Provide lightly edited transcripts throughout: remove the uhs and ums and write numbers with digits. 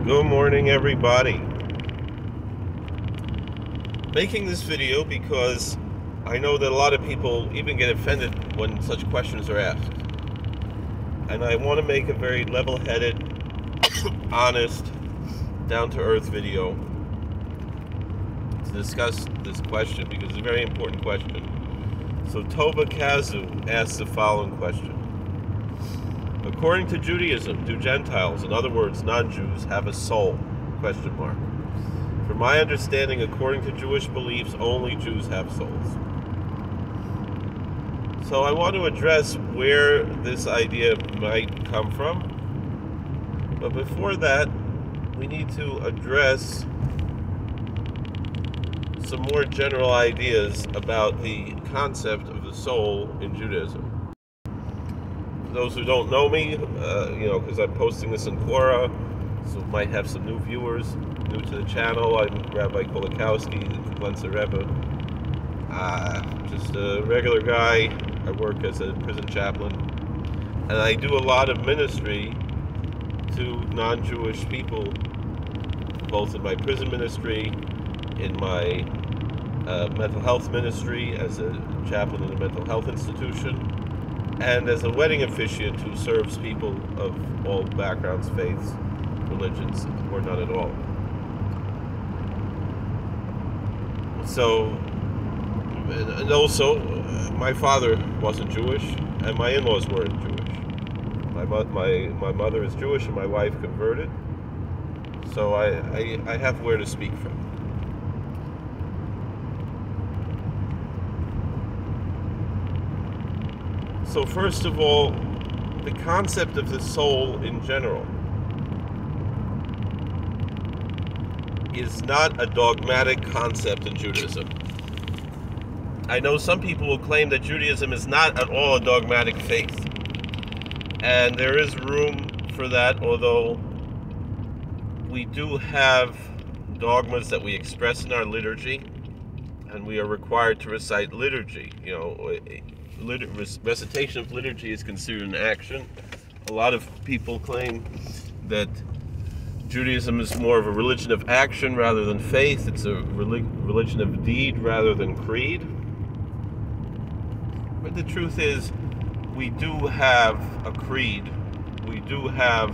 Good morning, everybody. Making this video because I know that a lot of people even get offended when such questions are asked. And I want to make a very level-headed, honest, down-to-earth video to discuss this question because it's a very important question. So Tova Kazu asks the following question. According to Judaism, do Gentiles, in other words, non-Jews, have a soul? Question mark. From my understanding, according to Jewish beliefs, only Jews have souls. So I want to address where this idea might come from. But before that, we need to address some more general ideas about the concept of the soul in Judaism. For those who don't know me, because I'm posting this in Quora, so might have some new viewers, new to the channel. I'm Rabbi Kolakowski, the Glensa Rebbe. Just a regular guy. I work as a prison chaplain. And I do a lot of ministry to non-Jewish people, both in my prison ministry, in my mental health ministry as a chaplain in a mental health institution, and as a wedding officiant who serves people of all backgrounds, faiths, religions, or none at all. So, and also, my father wasn't Jewish, and my in-laws weren't Jewish. My mother is Jewish, and my wife converted. So I have where to speak from. So first of all, the concept of the soul in general is not a dogmatic concept in Judaism. I know some people will claim that Judaism is not at all a dogmatic faith. And there is room for that, although we do have dogmas that we express in our liturgy, and we are required to recite liturgy. Recitation of liturgy is considered an action. A lot of people claim that Judaism is more of a religion of action rather than faith. It's a religion of deed rather than creed. But the truth is, we do have a creed. We do have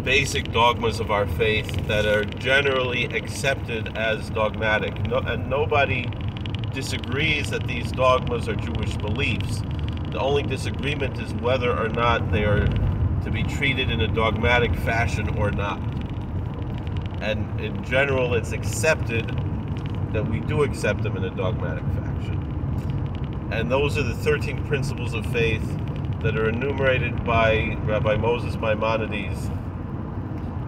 basic dogmas of our faith that are generally accepted as dogmatic. And nobody disagrees that these dogmas are Jewish beliefs. The only disagreement is whether or not they are to be treated in a dogmatic fashion or not. And in general, it's accepted that we do accept them in a dogmatic fashion. And those are the 13 principles of faith that are enumerated by Rabbi Moses Maimonides,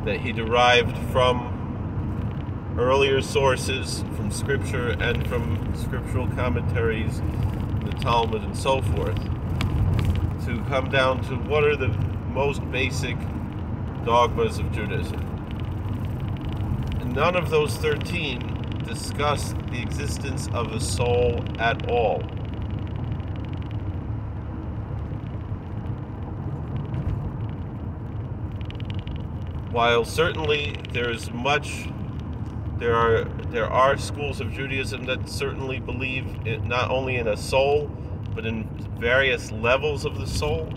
that he derived from earlier sources, from scripture and from scriptural commentaries, the Talmud and so forth, to come down to what are the most basic dogmas of Judaism. And none of those 13 discuss the existence of the soul at all. While certainly there are schools of Judaism that certainly believe not only in a soul, but in various levels of the soul,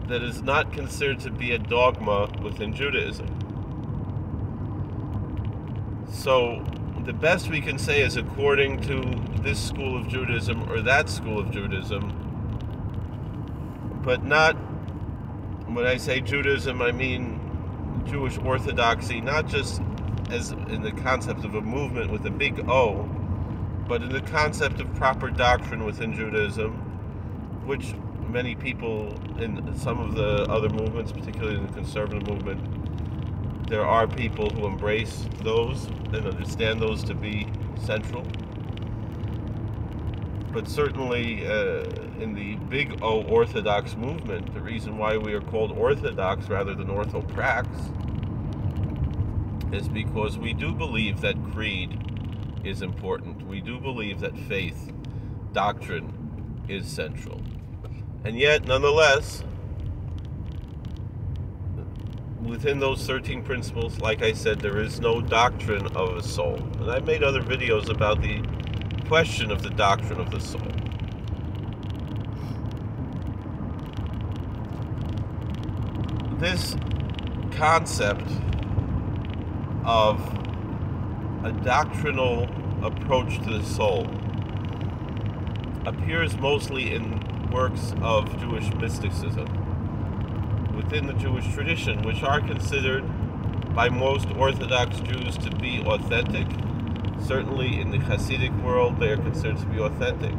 that is not considered to be a dogma within Judaism. So the best we can say is according to this school of Judaism or that school of Judaism, but not, when I say Judaism, I mean Jewish orthodoxy, not just as in the concept of a movement with a big O, but in the concept of proper doctrine within Judaism, which many people in some of the other movements, particularly in the conservative movement, there are people who embrace those and understand those to be central. But certainly in the big O Orthodox movement, the reason why we are called Orthodox rather than Orthoprax is because we do believe that creed is important. We do believe that faith, doctrine, is central. And yet, nonetheless, within those 13 principles, like I said, there is no doctrine of a soul. And I made other videos about the question of the doctrine of the soul. This concept of a doctrinal approach to the soul appears mostly in works of Jewish mysticism within the Jewish tradition, which are considered by most Orthodox Jews to be authentic. Certainly in the Hasidic world, they are considered to be authentic.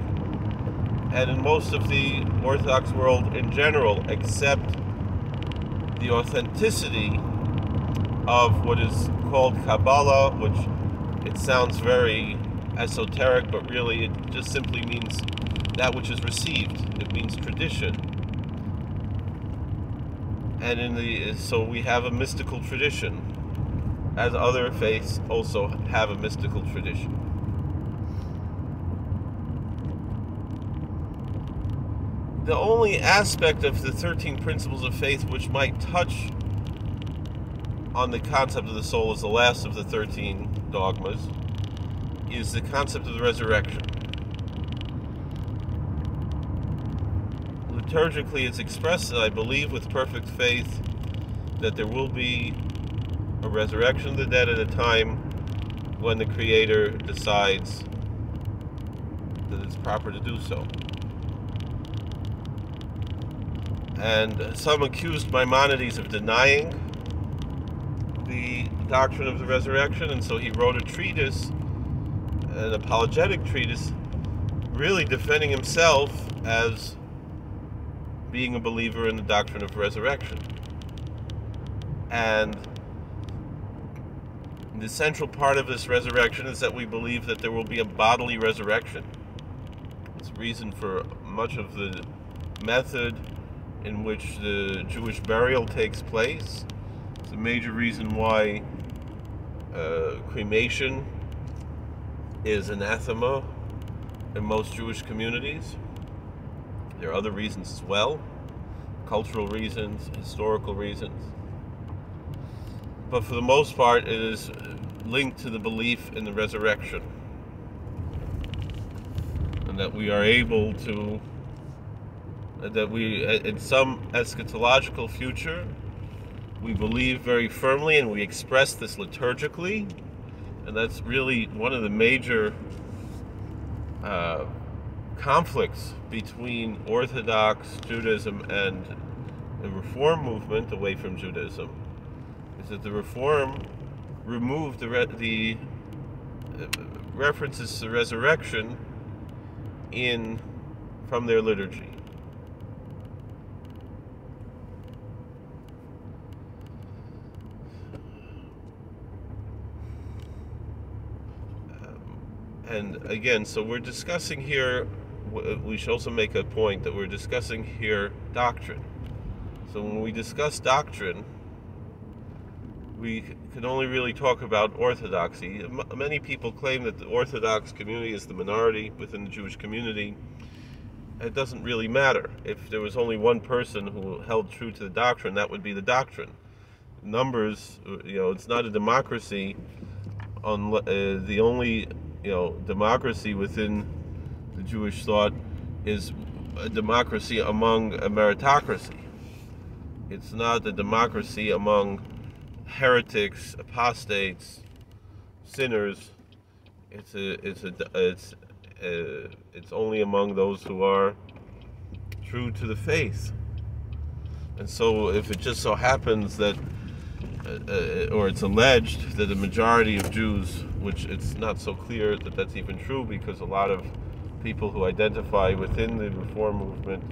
And in most of the Orthodox world in general, accept the authenticity of what is called Kabbalah, which it sounds very esoteric, but really it just simply means that which is received. It means tradition. And so we have a mystical tradition, as other faiths also have a mystical tradition. The only aspect of the 13 principles of faith which might touch on the concept of the soul as the last of the 13 dogmas is the concept of the resurrection. Liturgically, it's expressed, I believe, with perfect faith, that there will be a resurrection of the dead at a time when the Creator decides that it's proper to do so. And some accused Maimonides of denying the doctrine of the resurrection, and so he wrote a treatise, an apologetic treatise, really defending himself as being a believer in the doctrine of resurrection. And the central part of this resurrection is that we believe that there will be a bodily resurrection. It's the reason for much of the method in which the Jewish burial takes place. It's a major reason why cremation is anathema in most Jewish communities. There are other reasons as well, cultural reasons, historical reasons. But for the most part, it is linked to the belief in the resurrection, and that we are able to, that we, in some eschatological future, we believe very firmly, and we express this liturgically, and that's really one of the major conflicts between Orthodox Judaism and the Reform movement away from Judaism, is that the Reform removed the references to resurrection from their liturgy. And again, so we're discussing here, we should also make a point that we're discussing here doctrine. So when we discuss doctrine, we can only really talk about orthodoxy. Many people claim that the Orthodox community is the minority within the Jewish community. It doesn't really matter. If there was only one person who held true to the doctrine, that would be the doctrine. Numbers, it's not a democracy. The only democracy within the Jewish thought is a democracy among a meritocracy. It's not a democracy among heretics, apostates, sinners. It's only among those who are true to the faith. And so if it just so happens that or it's alleged that the majority of Jews, which it's not so clear that that's even true, because a lot of people who identify within the Reform movement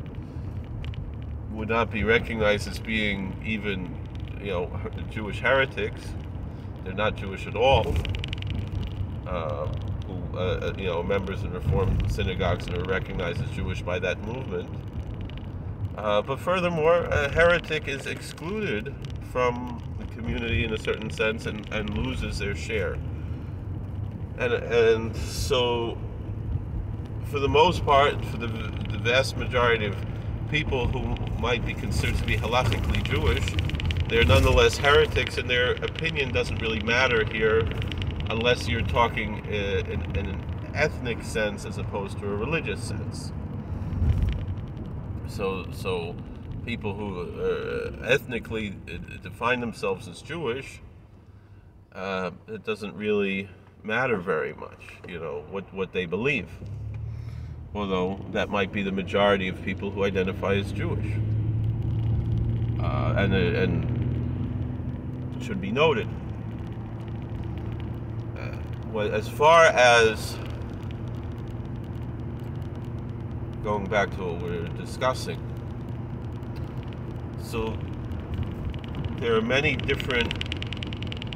would not be recognized as being even, Jewish heretics. They're not Jewish at all. Members of Reform synagogues that are recognized as Jewish by that movement. But furthermore, a heretic is excluded from the community in a certain sense and loses their share. And so, for the most part, for the vast majority of people who might be considered to be halakhically Jewish, they're nonetheless heretics, and their opinion doesn't really matter here unless you're talking in an ethnic sense as opposed to a religious sense. So people who ethnically define themselves as Jewish, it doesn't really matter very much, what they believe. Although that might be the majority of people who identify as Jewish. And it should be noted. As far as going back to what we're discussing, so there are many different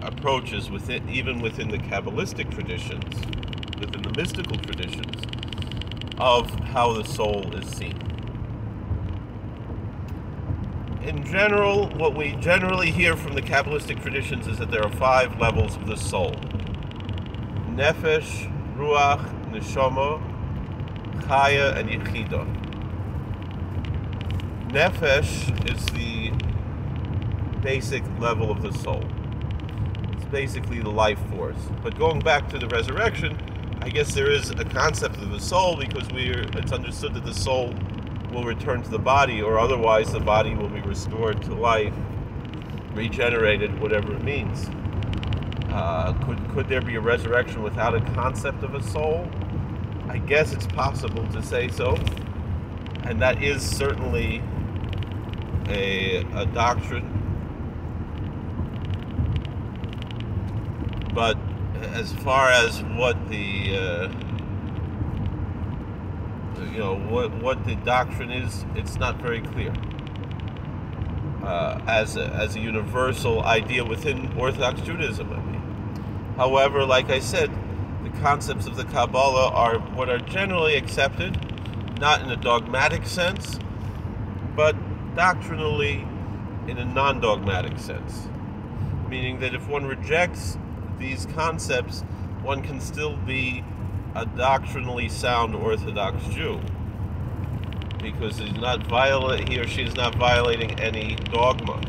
approaches even within the Kabbalistic traditions, within the mystical traditions, of how the soul is seen. In general, what we generally hear from the Kabbalistic traditions is that there are 5 levels of the soul: Nefesh, Ruach, Neshama, Chaya, and Yechida. Nefesh is the basic level of the soul. It's basically the life force. But going back to the resurrection, I guess there is a concept of the soul, because it's understood that the soul will return to the body, or otherwise the body will be restored to life, regenerated, whatever it means. Could there be a resurrection without a concept of a soul? I guess it's possible to say so, and that is certainly a doctrine. But as far as what what the doctrine is, it's not very clear. As a universal idea within Orthodox Judaism, I mean. However, like I said, the concepts of the Kabbalah are what are generally accepted, not in a dogmatic sense, but doctrinally in a non-dogmatic sense. Meaning that if one rejects these concepts, one can still be a doctrinally sound Orthodox Jew, because he or she is not violating any dogma.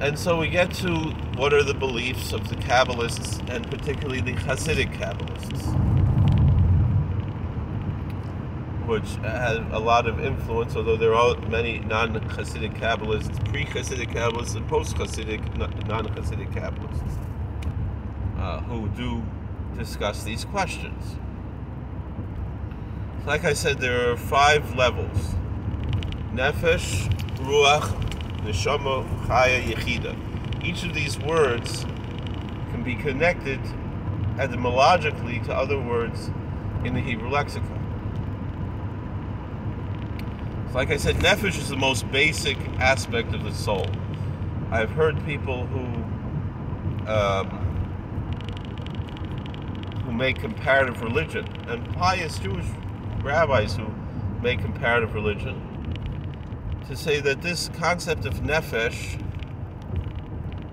And so we get to what are the beliefs of the Kabbalists, and particularly the Hasidic Kabbalists, which had a lot of influence, although there are many non-Hasidic Kabbalists, pre-Hasidic Kabbalists, and post-Hasidic, non-Hasidic Kabbalists, who do discuss these questions. Like I said, there are 5 levels: Nefesh, Ruach, Neshama, Chaya, Yechida. Each of these words can be connected etymologically to other words in the Hebrew lexicon. So like I said, Nefesh is the most basic aspect of the soul. I've heard people who make comparative religion, and pious Jewish rabbis who make comparative religion, to say that this concept of nefesh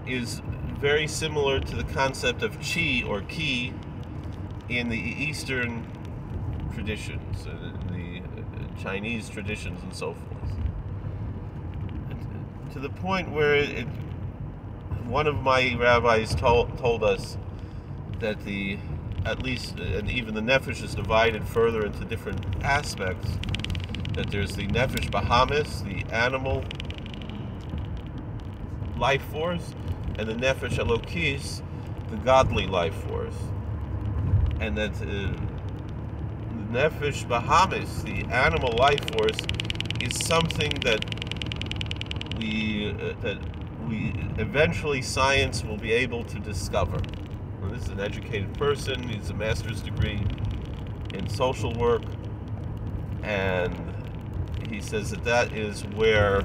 is very similar to the concept of chi or ki in the Eastern traditions, the Chinese traditions, and so forth. To the point where one of my rabbis told us that at least, and even the nefesh is divided further into different aspects, that there's the nefesh bahamis, the animal life force, and the nefesh elokis, the godly life force. And that the nefesh bahamis, the animal life force, is something that we eventually science will be able to discover. Well, this is an educated person. He has a master's degree in social work, and he says that is where,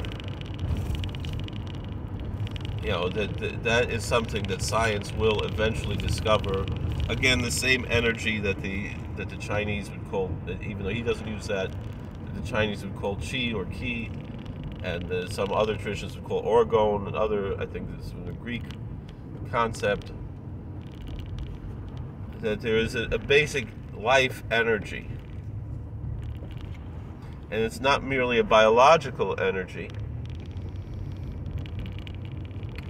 that is something that science will eventually discover. Again, the same energy that the Chinese would call, even though he doesn't use that the Chinese would call chi or ki, and some other traditions would call orgone, and other, I think this is a Greek concept, that there is a basic life energy. And it's not merely a biological energy,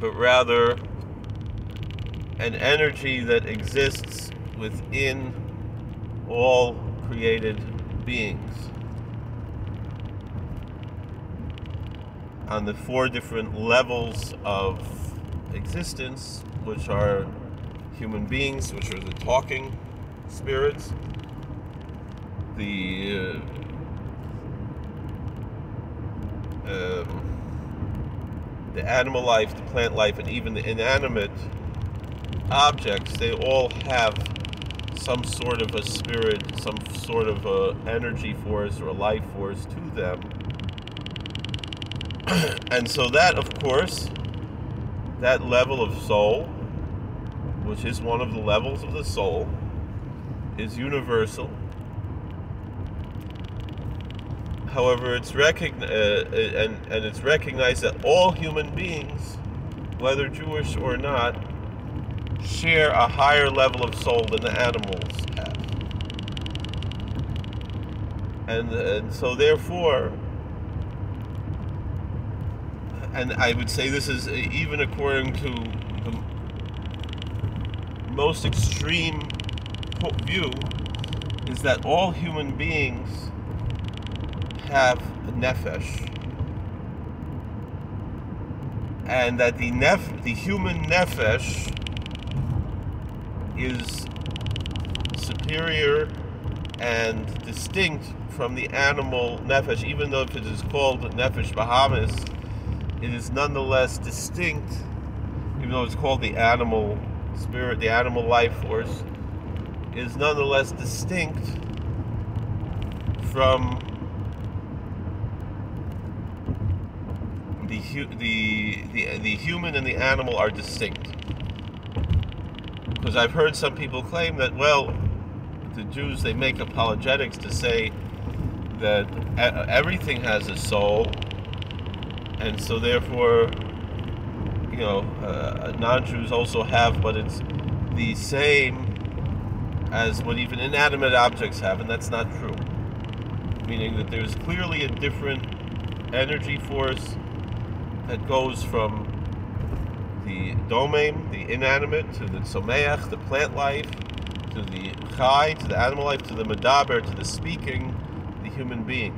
but rather an energy that exists within all created beings on the 4 different levels of existence, which are human beings, which are the talking spirits, the animal life, the plant life, and even the inanimate objects. They all have some sort of a spirit, some sort of a energy force or a life force to them. And so that, of course, that level of soul, which is one of the levels of the soul, is universal. However, it's it's recognized that all human beings, whether Jewish or not, share a higher level of soul than the animals have. And so therefore, and I would say this is even according to the most extreme view, is that all human beings have a nefesh, and that the human nefesh is superior and distinct from the animal nefesh. Even though if it is called nefesh bahamis, it is nonetheless distinct, even though it's called the animal spirit, the animal life force, is nonetheless distinct from the human and the animal are distinct. Because I've heard some people claim that, well, the Jews, they make apologetics to say that everything has a soul, and so therefore, non-Jews also have, but it's the same as what even inanimate objects have, and that's not true. Meaning that there's clearly a different energy force that goes from the domain, the inanimate, to the tzomeach, the plant life, to the chai, to the animal life, to the medaber, to the speaking, the human being.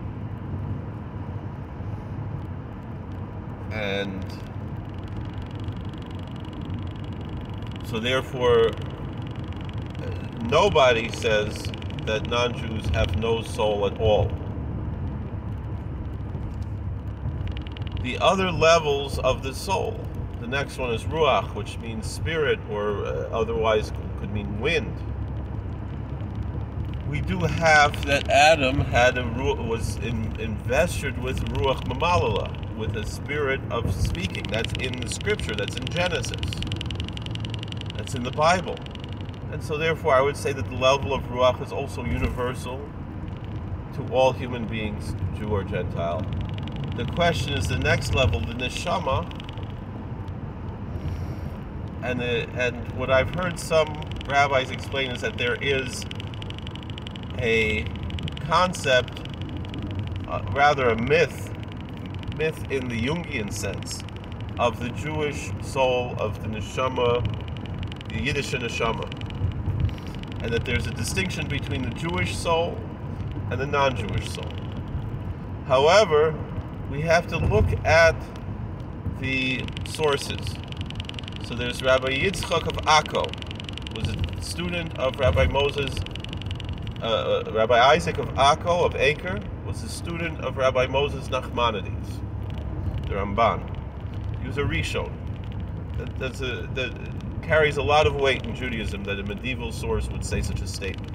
And so therefore, nobody says that non-Jews have no soul at all. The other levels of the soul, the next one is ruach, which means spirit, or otherwise could mean wind. We do have that Adam was invested with ruach mamalala, with a spirit of speaking. That's in the scripture, that's in Genesis, that's in the Bible. And so therefore I would say that the level of ruach is also universal to all human beings, Jew or Gentile. The question is the next level, the neshama, and what I've heard some rabbis explain is that there is a concept, rather a myth in the Jungian sense, of the Jewish soul, of the neshama, the Yiddish neshama, and that there's a distinction between the Jewish soul and the non-Jewish soul. However, we have to look at the sources. So there's Rabbi Yitzchak of Akko, was a student of Rabbi Moses. Rabbi Isaac of Akko, of Acre, was a student of Rabbi Moses Nachmanides, the Ramban. He was a Rishon. That carries a lot of weight in Judaism, that a medieval source would say such a statement.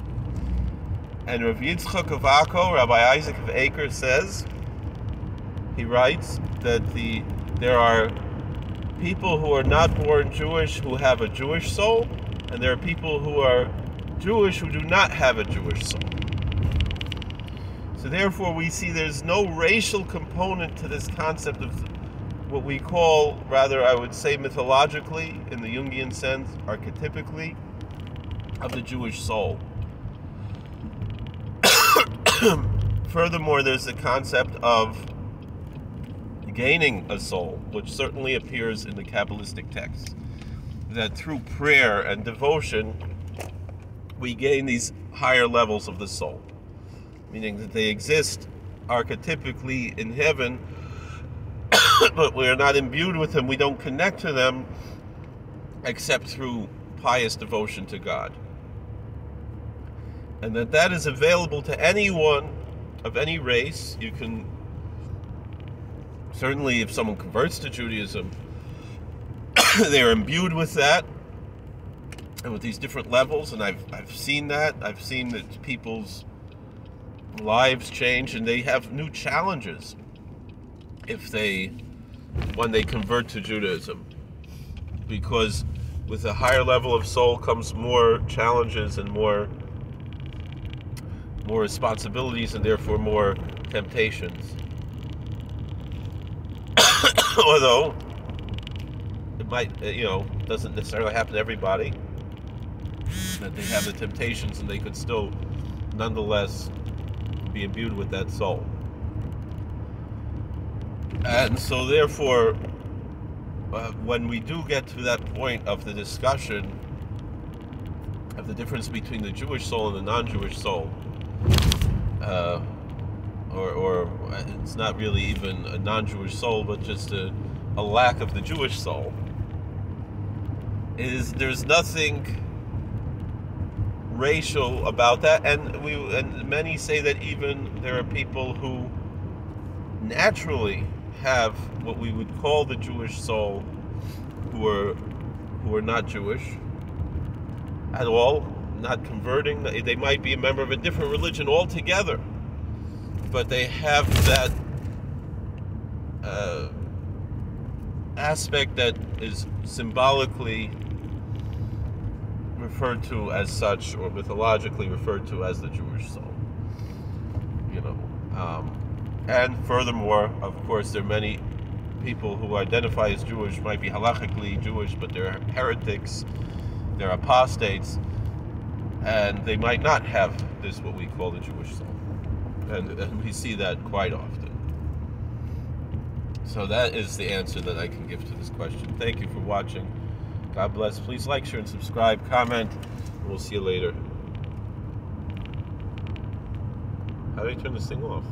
And Rabbi Yitzchak of Akko, Rabbi Isaac of Acre says, he writes that there are people who are not born Jewish who have a Jewish soul, and there are people who are Jewish who do not have a Jewish soul. So therefore we see there's no racial component to this concept of what we call, rather I would say mythologically, in the Jungian sense, archetypically, of the Jewish soul. Furthermore, there's the concept of gaining a soul, which certainly appears in the Kabbalistic texts, that through prayer and devotion we gain these higher levels of the soul, meaning that they exist archetypically in heaven, but we are not imbued with them. We don't connect to them except through pious devotion to God. And that is available to anyone of any race. You can, certainly if someone converts to Judaism, they're imbued with that and with these different levels, and I've seen that. I've seen that people's lives change and they have new challenges when they convert to Judaism, because with a higher level of soul comes more challenges and more responsibilities, and therefore more temptations. Although it might, doesn't necessarily happen to everybody, that they have the temptations and they could still nonetheless be imbued with that soul. And so therefore, when we do get to that point of the discussion of the difference between the Jewish soul and the non-Jewish soul, or it's not really even a non-Jewish soul, but just a lack of the Jewish soul, there's nothing racial about that, and many say that even there are people who naturally have what we would call the Jewish soul, who are not Jewish at all, not converting. They might be a member of a different religion altogether, but they have that aspect that is symbolically referred to as such, or mythologically referred to as the Jewish soul. And furthermore, of course, there are many people who identify as Jewish, might be halachically Jewish, but they're heretics, they're apostates, and they might not have this, what we call the Jewish soul. And we see that quite often. So that is the answer that I can give to this question. Thank you for watching. God bless. Please like, share, and subscribe, comment. We'll see you later. How do I turn this thing off?